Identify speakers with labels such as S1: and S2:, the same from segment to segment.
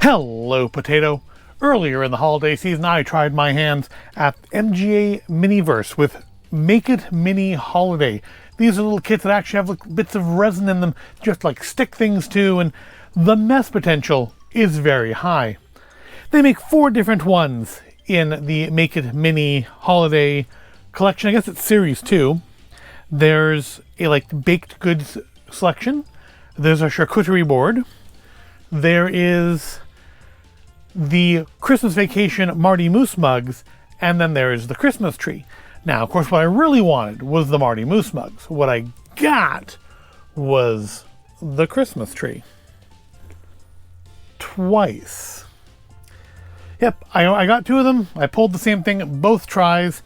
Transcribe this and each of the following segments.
S1: Hello, Potato. Earlier in the holiday season, I tried my hands at MGA Miniverse with Make It Mini Holiday. These are little kits that actually have like bits of resin in them, just like stick things to, and the mess potential is very high. They make 4 different ones in the Make It Mini Holiday collection. I guess it's Series 2. There's a baked goods selection. There's a charcuterie board. There is the Christmas Vacation Marty Moose mugs, and then there's the Christmas tree. Now, of course, what I really wanted was the Marty Moose mugs. What I got was the Christmas tree. Twice. Yep, I got 2 of them. I pulled the same thing both tries.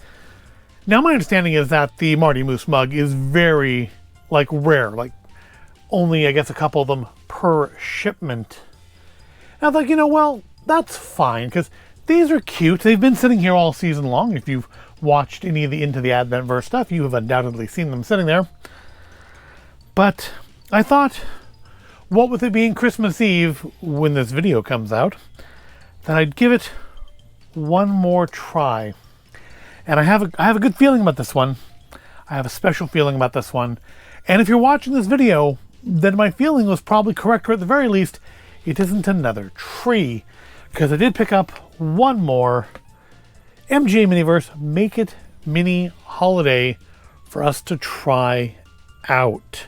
S1: Now, my understanding is that the Marty Moose mug is very, rare. Only, I guess, a couple of them per shipment. And I was like, well, that's fine, because these are cute. They've been sitting here all season long. If you've watched any of the Into the Adventverse stuff, you have undoubtedly seen them sitting there. But I thought, what with it being Christmas Eve when this video comes out, that I'd give it one more try. And I have a good feeling about this one. I have a special feeling about this one. And if you're watching this video, then my feeling was probably correct, or at the very least, it isn't another tree. Because I did pick up one more MGA Miniverse Make It Mini Holiday for us to try out.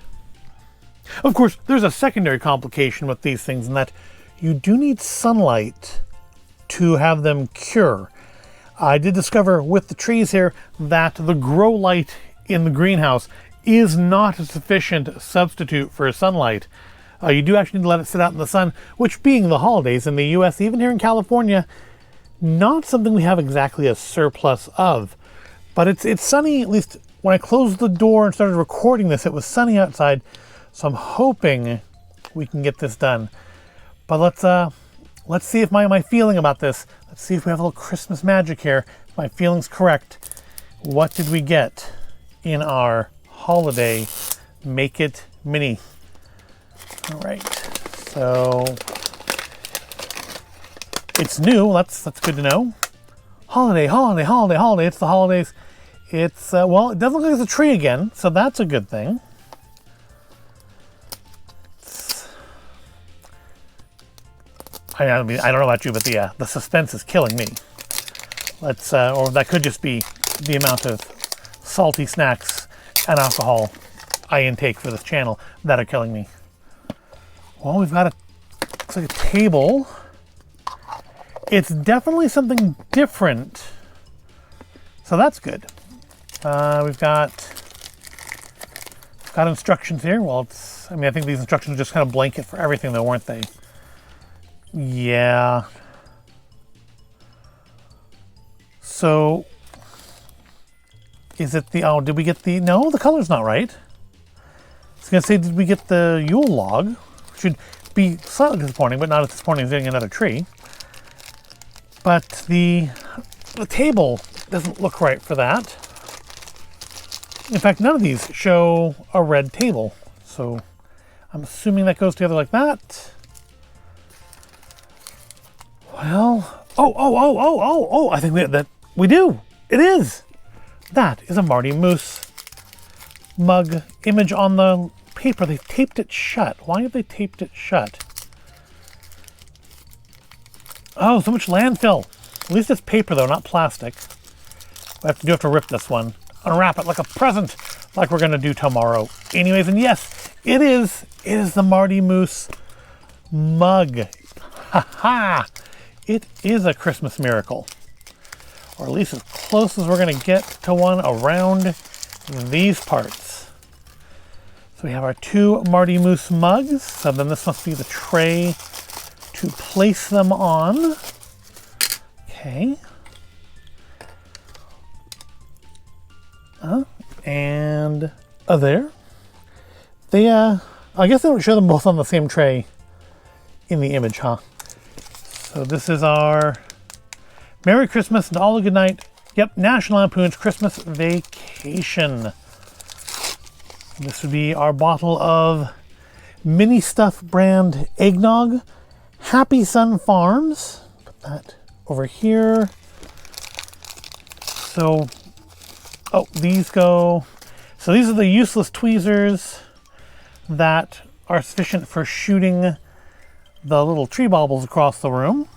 S1: Of course, there's a secondary complication with these things in that you do need sunlight to have them cure. I did discover with the trees here that the grow light in the greenhouse is not a sufficient substitute for sunlight. You do actually need to let it sit out in the sun, which, being the holidays in the US, even here in California, not something we have exactly a surplus of. But it's sunny. At least when I closed the door and started recording this, it was sunny outside, so I'm hoping we can get this done. But let's see if my feeling about this, let's see if we have a little Christmas magic here. If my feeling's correct, what did we get in our holiday Make It Mini? All right, so it's new. That's good to know. Holiday, holiday, holiday, holiday. It's the holidays. It's well, it doesn't look like it's a tree again, so that's a good thing. I don't know about you, but the suspense is killing me. Let's or that could just be the amount of salty snacks and alcohol I intake for this channel that are killing me. Well, we've got looks like a table. It's definitely something different, so that's good. We've got instructions here. Well, I think these instructions are just kind of blanket for everything, though, weren't they? Yeah. So, is it did we get no, the color's not right. I was going to say, did we get the Yule log? Should be slightly disappointing, but not as disappointing as getting another tree. But the table doesn't look right for that. In fact, none of these show a red table. So I'm assuming that goes together like that. Well, oh, I think that we do. It is. That is a Marty Moose mug image on the paper. They've taped it shut. Why have they taped it shut? Oh, so much landfill. At least it's paper, though, not plastic. We have to rip this one. Unwrap it like a present, like we're going to do tomorrow. Anyways, and yes, it is the Marty Moose mug. Ha ha! It is a Christmas miracle. Or at least as close as we're going to get to one around these parts. So we have our 2 Marty Moose mugs. So then this must be the tray to place them on. Okay. And there. They, I guess they don't show them both on the same tray in the image, huh? So this is our Merry Christmas and all a good night. Yep, National Lampoon's Christmas Vacation. This would be our bottle of Mini Stuff brand eggnog. Happy Sun Farms. Put that over here. So, oh, these go. So these are the useless tweezers that are sufficient for shooting the little tree baubles across the room.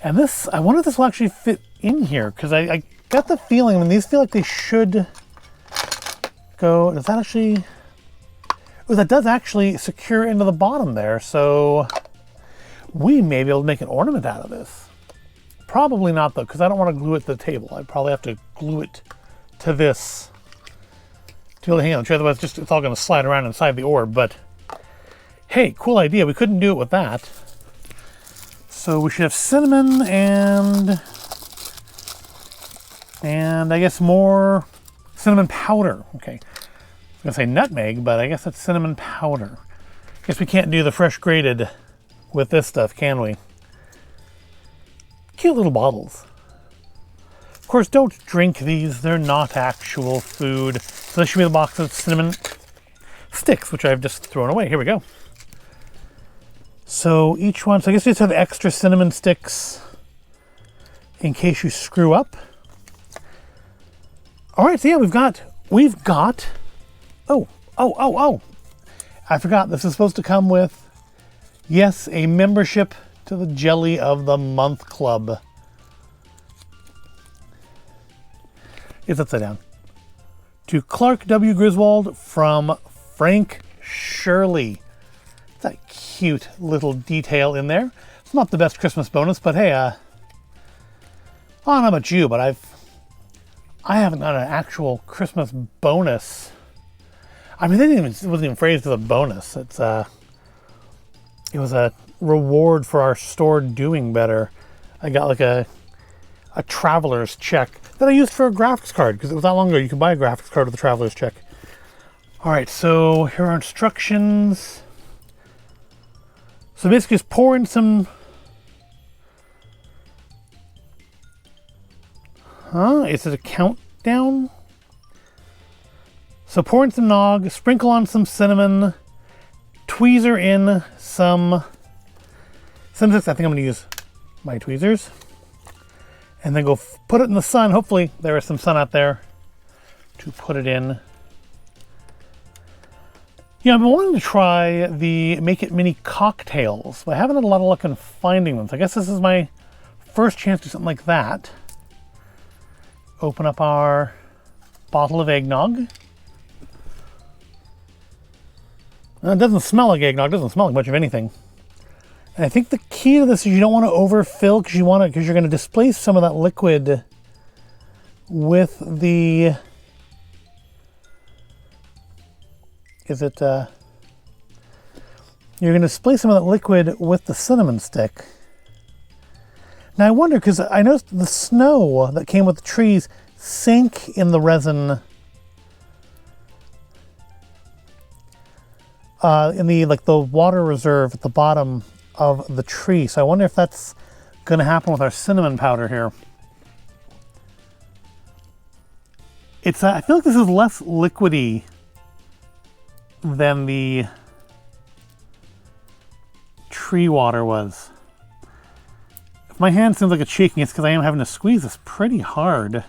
S1: And this, I wonder if this will actually fit in here, because I got the feeling, I mean, these feel like they should go, does that actually, oh, that does actually secure into the bottom there, so we may be able to make an ornament out of this. Probably not though, because I don't want to glue it to the table. I'd probably have to glue it to this to be able to hang on the tree, otherwise it's all going to slide around inside the orb, but hey, cool idea. We couldn't do it with that. So we should have cinnamon and I guess more cinnamon powder. Okay. I was going to say nutmeg, but I guess that's cinnamon powder. I guess we can't do the fresh grated with this stuff, can we? Cute little bottles. Of course, don't drink these. They're not actual food. So this should be the box of cinnamon sticks, which I've just thrown away. Here we go. So each one, so I guess you just have extra cinnamon sticks in case you screw up. All right, so yeah, we've got, oh. I forgot, this is supposed to come with, yes, a membership to the Jelly of the Month Club. It's upside down. To Clark W. Griswold from Frank Shirley. That cute little detail in there. It's not the best Christmas bonus, but hey, I don't know about you, but I haven't done an actual Christmas bonus. I mean, it wasn't even phrased as a bonus. It was a reward for our store doing better. I got like a traveler's check that I used for a graphics card, because it was that long ago you could buy a graphics card with a traveler's check. All right, so here are instructions. So basically just pour in some, is it a countdown? So pour in some nog, sprinkle on some cinnamon, tweezer in some cinnamon. I think I'm gonna use my tweezers. And then go put it in the sun. Hopefully there is some sun out there to put it in. Yeah, I've been wanting to try the Make It Mini cocktails, but I haven't had a lot of luck in finding them. So I guess this is my first chance to do something like that. Open up our bottle of eggnog. It doesn't smell like eggnog. It doesn't smell like much of anything. And I think the key to this is you don't want to overfill, because you're going to displace some of that liquid with the, you're going to displace some of that liquid with the cinnamon stick. Now I wonder, because I noticed the snow that came with the trees sank in the resin in the water reserve at the bottom of the tree. So I wonder if that's going to happen with our cinnamon powder here. It's I feel like this is less liquidy than the tree water was. If my hand seems like it's shaking, it's because I am having to squeeze this pretty hard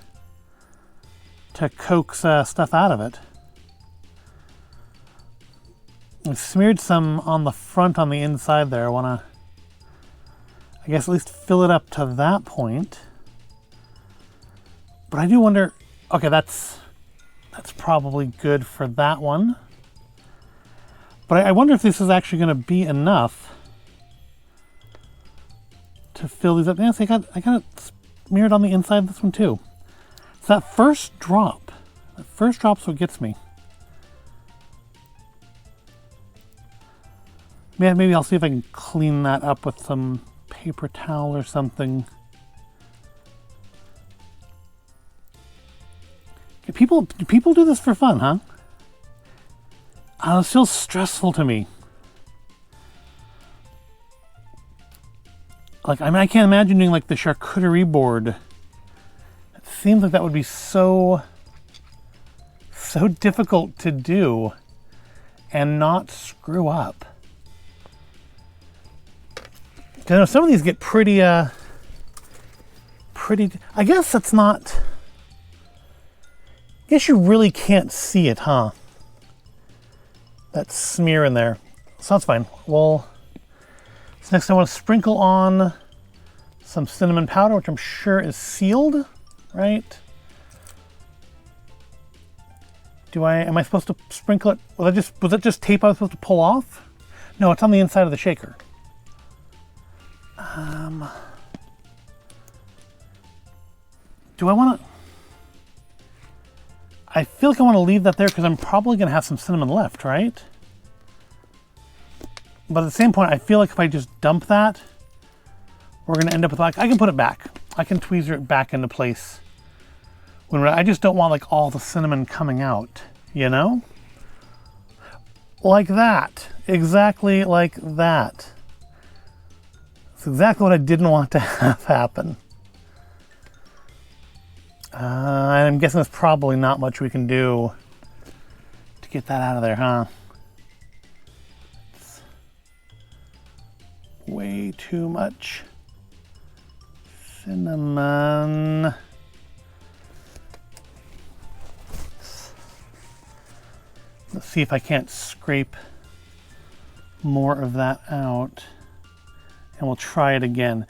S1: to coax stuff out of it. I smeared some on the front on the inside there. I want to, I guess, at least fill it up to that point. But I do wonder, okay, that's probably good for that one. But I wonder if this is actually going to be enough to fill these up. Yes, I got it smeared on the inside of this one too. So that first drop's what gets me. Yeah, maybe I'll see if I can clean that up with some paper towel or something. Do people do this for fun, huh? It feels stressful to me. Like, I mean, I can't imagine doing like the charcuterie board. It seems like that would be so difficult to do and not screw up. Because I know some of these get pretty, I guess that's not, I guess you really can't see it, huh? That smear in there. So that's fine. Well, so next I want to sprinkle on some cinnamon powder, which I'm sure is sealed, right? Am I supposed to sprinkle it? Was that just tape I was supposed to pull off? No, it's on the inside of the shaker. Do I want to? I feel like I want to leave that there because I'm probably going to have some cinnamon left, right? But at the same point, I feel like if I just dump that, we're going to end up with, like, I can put it back. I can tweezer it back into place. I just don't want, like, all the cinnamon coming out, you know? Like that. Exactly like that. That's exactly what I didn't want to have happen. I'm guessing there's probably not much we can do to get that out of there, huh? It's way too much cinnamon. Let's see if I can't scrape more of that out. And we'll try it again.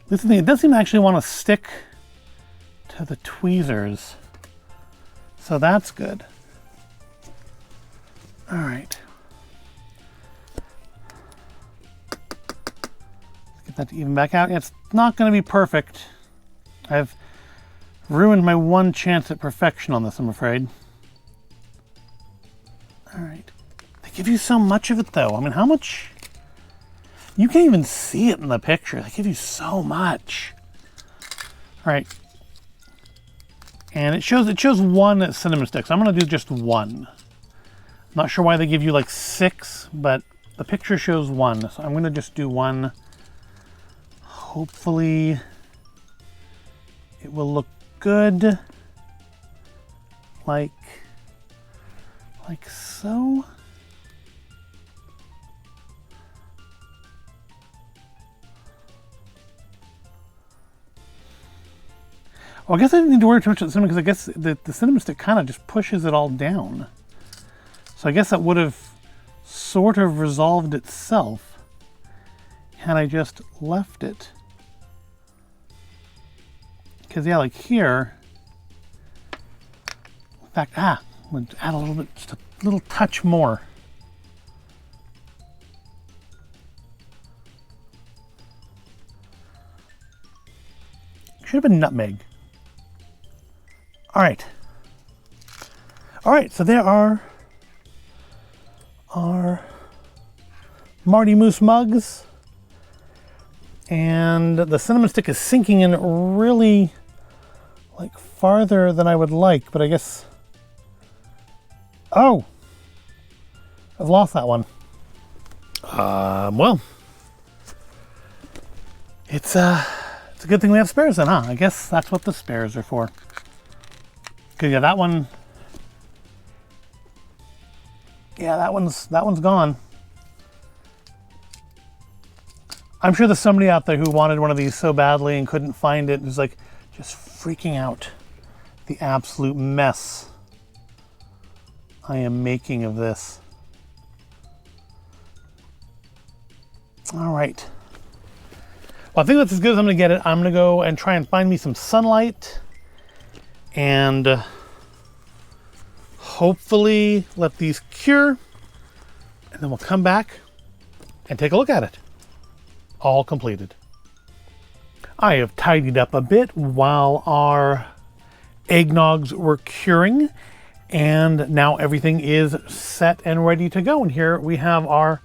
S1: This thing, it doesn't even actually want to stick to the tweezers. So that's good. All right. Let's get that to even back out. It's not going to be perfect. I've ruined my one chance at perfection on this, I'm afraid. All right. They give you so much of it, though. I mean, how much? You can't even see it in the picture. They give you so much. All right. And it shows one cinnamon stick. So I'm going to do just one. I'm not sure why they give you like 6, but the picture shows 1. So I'm going to just do 1. Hopefully it will look good. Like so. Well, I guess I didn't need to worry too much about the cinnamon because I guess the cinnamon stick kind of just pushes it all down. So I guess that would have sort of resolved itself had I just left it. Because yeah, like here, in fact, I'm going to add a little bit, just a little touch more. Should have been nutmeg. All right. All right, so there are our Marty Moose mugs. And the cinnamon stick is sinking in really like farther than I would like, but I guess, oh, I've lost that one. Well, it's a good thing we have spares then, huh? I guess that's what the spares are for. Cause yeah, that one's gone. I'm sure there's somebody out there who wanted one of these so badly and couldn't find it. It was like just freaking out the absolute mess I am making of this. All right. Well, I think that's as good as I'm gonna get it. I'm gonna go and try and find me some sunlight and hopefully let these cure, and then we'll come back and take a look at it. All completed. I have tidied up a bit while our eggnogs were curing, and now everything is set and ready to go. And here we have our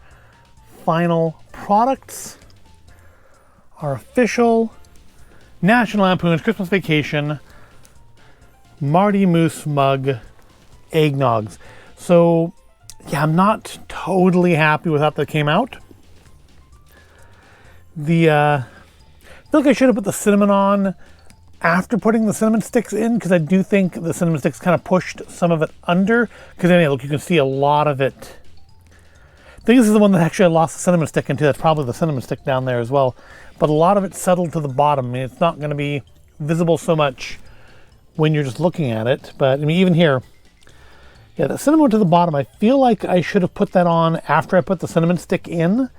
S1: final products, our official National Lampoon's Christmas Vacation Marty Moose mug eggnogs. So yeah, I'm not totally happy with how that came out. I feel like I should have put the cinnamon on after putting the cinnamon sticks in, because I do think the cinnamon sticks kind of pushed some of it under. Because anyway, look, you can see a lot of it. I think this is the one that actually I lost the cinnamon stick into. That's probably the cinnamon stick down there as well. But a lot of it settled to the bottom. I mean, it's not going to be visible so much when you're just looking at it. But I mean, even here, yeah, the cinnamon went to the bottom. I feel like I should have put that on after I put the cinnamon stick in.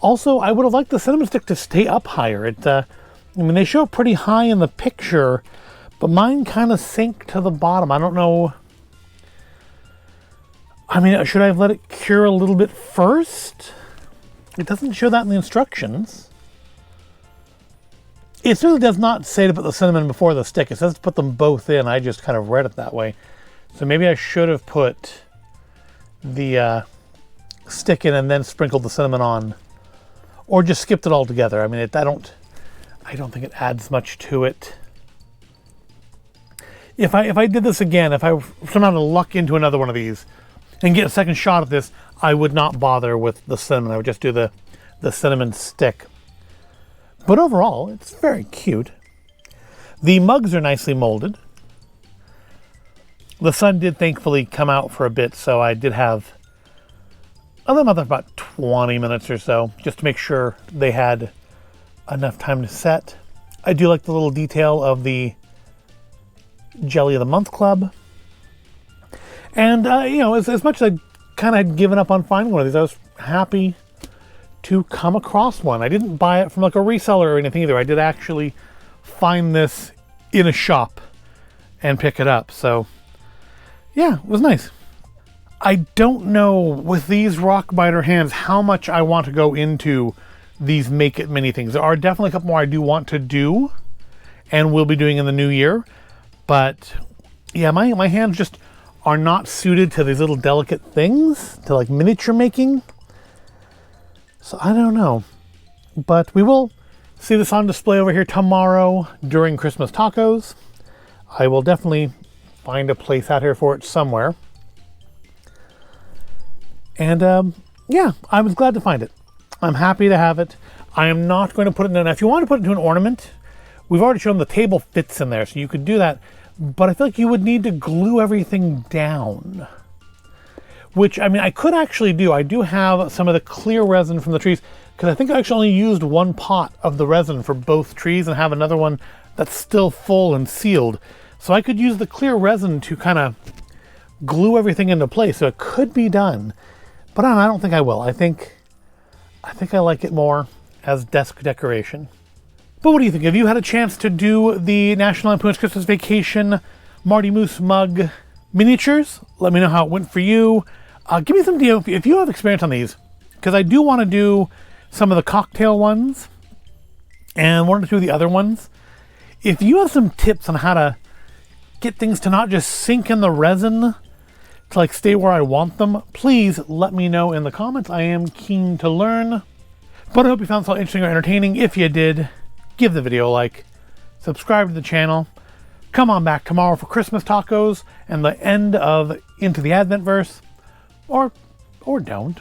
S1: Also, I would have liked the cinnamon stick to stay up higher. I mean, they show it pretty high in the picture, but mine kind of sank to the bottom. I don't know. I mean, should I have let it cure a little bit first? It doesn't show that in the instructions. It certainly does not say to put the cinnamon before the stick. It says to put them both in. I just kind of read it that way. So maybe I should have put the stick in and then sprinkled the cinnamon on. Or just skipped it all together. I mean, I don't think it adds much to it. If I did this again, if I somehow to luck into another one of these and get a second shot at this, I would not bother with the cinnamon. I would just do the cinnamon stick. But overall, it's very cute. The mugs are nicely molded. The sun did thankfully come out for a bit, so I did have about 20 minutes or so, just to make sure they had enough time to set. I do like the little detail of the Jelly of the Month Club. And, you know, as much as I kind of had given up on finding one of these, I was happy to come across one. I didn't buy it from like a reseller or anything either. I did actually find this in a shop and pick it up. So, yeah, it was nice. I don't know with these Rockbiter hands how much I want to go into these Make It Mini things. There are definitely a couple more I do want to do and will be doing in the new year. But yeah, my hands just are not suited to these little delicate things, to like miniature making. So I don't know. But we will see this on display over here tomorrow during Christmas tacos. I will definitely find a place out here for it somewhere. And yeah, I was glad to find it. I'm happy to have it. I am not going to put it in. If you want to put it into an ornament, we've already shown the table fits in there, so you could do that. But I feel like you would need to glue everything down. Which, I mean, I could actually do. I do have some of the clear resin from the trees, because I think I actually only used one pot of the resin for both trees and have another one that's still full and sealed. So I could use the clear resin to kind of glue everything into place. So it could be done. But I don't think I will. I think I like it more as desk decoration. But what do you think? Have you had a chance to do the National Lampoon's Christmas Vacation Marty Moose mug miniatures? Let me know how it went for you. Give me some deal if you have experience on these, because I do want to do some of the cocktail ones and one or two of the other ones. If you have some tips on how to get things to not just sink in the resin, to like stay where I want them, please let me know in the comments. I am keen to learn. But I hope you found this all interesting or entertaining. If you did, give the video a like, subscribe to the channel, come on back tomorrow for Christmas tacos and the end of Into the Adventverse, or don't.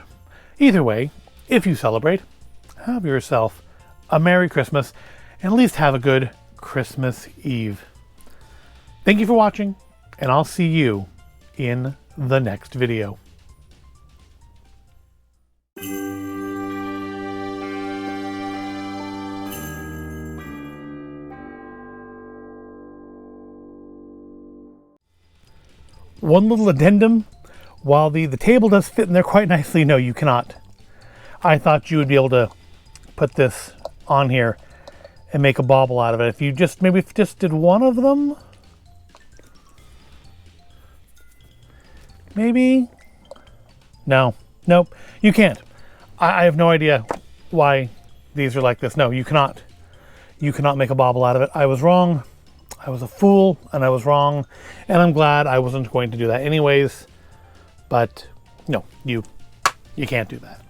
S1: Either way, if you celebrate, have yourself a Merry Christmas, and at least have a good Christmas Eve. Thank you for watching, and I'll see you in the next video. One little addendum, while the table does fit in there quite nicely, no, you cannot. I thought you would be able to put this on here and make a bauble out of it. If you just did one of them, maybe? No, nope, you can't. I have no idea why these are like this. No, you cannot. You cannot make a bauble out of it. I was wrong. I was a fool, and I was wrong, and I'm glad I wasn't going to do that anyways. But no, you can't do that.